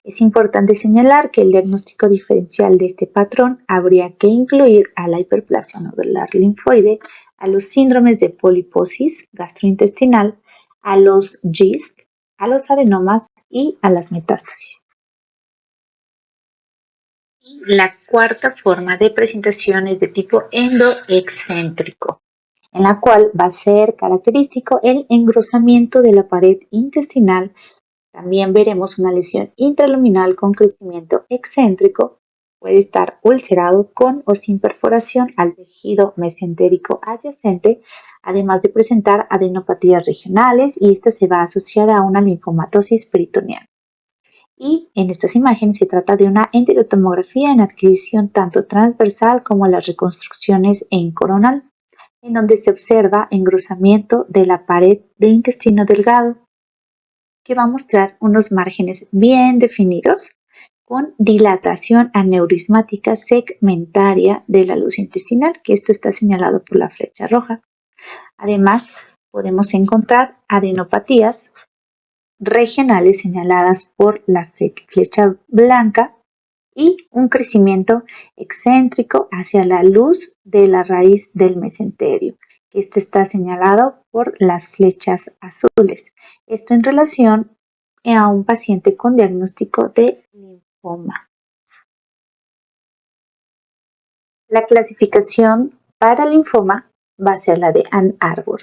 Es importante señalar que el diagnóstico diferencial de este patrón habría que incluir a la hiperplasia nodular linfoide, a los síndromes de poliposis gastrointestinal, a los GIST, a los adenomas y a las metástasis. La cuarta forma de presentación es de tipo endoexcéntrico, en la cual va a ser característico el engrosamiento de la pared intestinal. También veremos una lesión intraluminal con crecimiento excéntrico Puede estar ulcerado con o sin perforación al tejido mesentérico adyacente, además de presentar adenopatías regionales, y esta se va a asociar a una linfomatosis peritoneal. Y en estas imágenes se trata de una enterotomografía en adquisición tanto transversal como las reconstrucciones en coronal, en donde se observa engrosamiento de la pared de intestino delgado, que va a mostrar unos márgenes bien definidos con dilatación aneurismática segmentaria de la luz intestinal, que esto está señalado por la flecha roja. Además, podemos encontrar adenopatías regionales señaladas por la flecha blanca y un crecimiento excéntrico hacia la luz de la raíz del mesenterio. Esto está señalado por las flechas azules. Esto en relación a un paciente con diagnóstico de linfoma. La clasificación para linfoma va a ser la de Ann Arbor.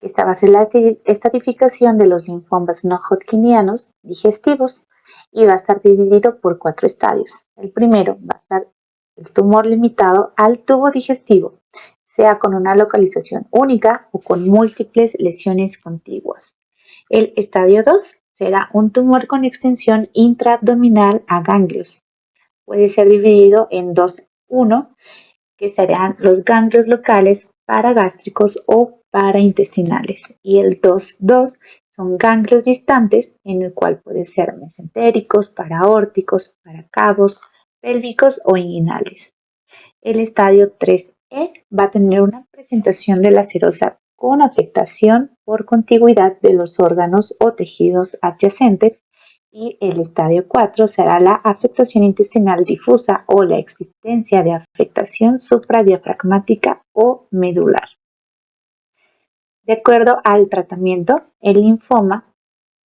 Esta va a ser la estratificación de los linfomas no hodgkinianos digestivos y va a estar dividido por 4 estadios. El primero va a estar el tumor limitado al tubo digestivo, sea con una localización única o con múltiples lesiones contiguas. El estadio 2 será un tumor con extensión intraabdominal a ganglios. Puede ser dividido en 2-1, que serán los ganglios locales paragástricos o paraintestinales, y el 2-2 son ganglios distantes, en el cual pueden ser mesentéricos, paraórticos, paracavos, pélvicos o inguinales. El estadio 3E va a tener una presentación de la serosa con afectación por contigüidad de los órganos o tejidos adyacentes, y el estadio 4 será la afectación intestinal difusa o la existencia de afectación supradiafragmática o medular. De acuerdo al tratamiento, el linfoma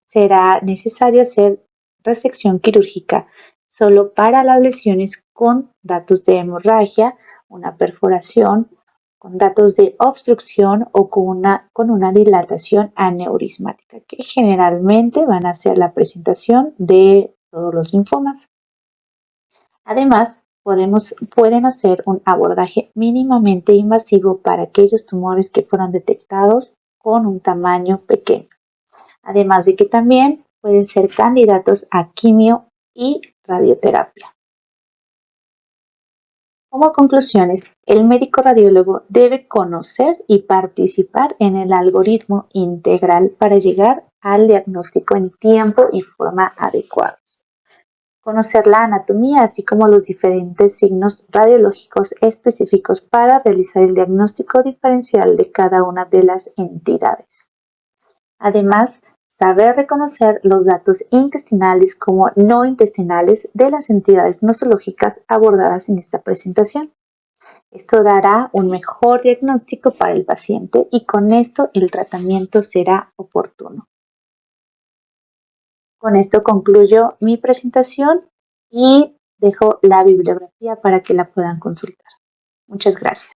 será necesario hacer resección quirúrgica solo para las lesiones con datos de hemorragia, una perforación, con datos de obstrucción o con una dilatación aneurismática, que generalmente van a ser la presentación de todos los linfomas. Además, pueden hacer un abordaje mínimamente invasivo para aquellos tumores que fueron detectados con un tamaño pequeño. Además de que también pueden ser candidatos a quimio y radioterapia. Como conclusiones, el médico radiólogo debe conocer y participar en el algoritmo integral para llegar al diagnóstico en tiempo y forma adecuados. Conocer la anatomía, así como los diferentes signos radiológicos específicos para realizar el diagnóstico diferencial de cada una de las entidades. Además, saber reconocer los datos intestinales como no intestinales de las entidades nosológicas abordadas en esta presentación. Esto dará un mejor diagnóstico para el paciente y con esto el tratamiento será oportuno. Con esto concluyo mi presentación y dejo la bibliografía para que la puedan consultar. Muchas gracias.